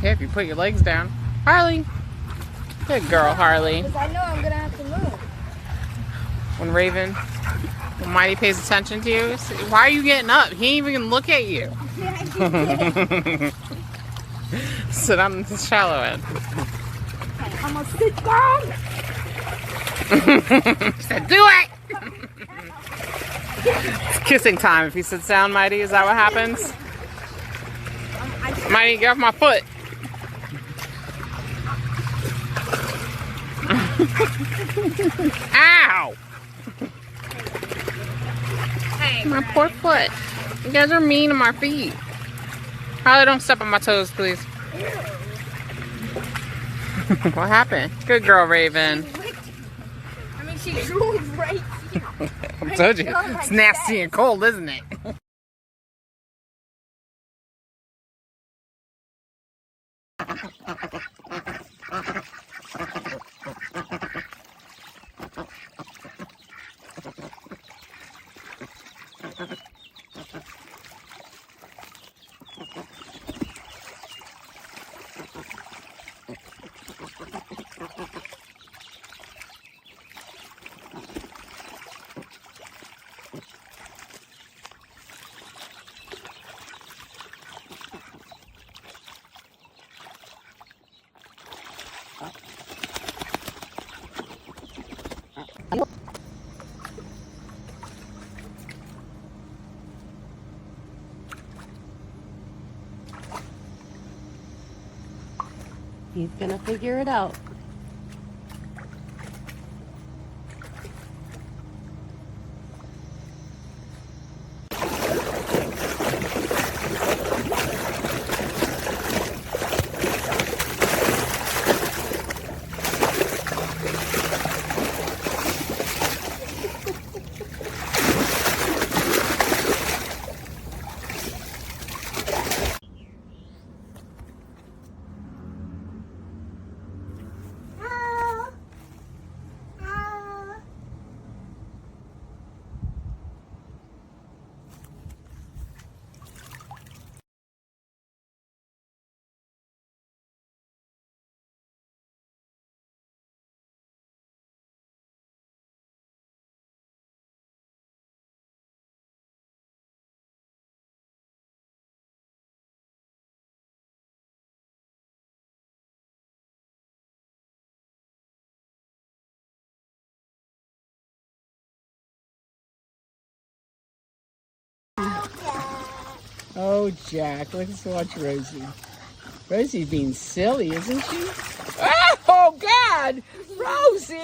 okay if you put your legs down. Harley. Good girl, Harley. Because I know I'm going to have to move. When Mighty pays attention to you, why are you getting up? He ain't even gonna look at you. Sit on the shallow end. Okay, I'm going to sit down. He said, do it! It's kissing time if he sits down, Mighty. Is that what happens? Mighty, get off my foot. Ow! Hey, My poor foot. You guys are mean to my feet. Harley, don't step on my toes, please. What happened? Good girl, Raven. I mean, she drove right here. I told you. It's nasty and cold, isn't it? He's gonna figure it out. Oh, Jack, let's watch Rosie. Rosie's being silly, isn't she? Oh, God! Rosie!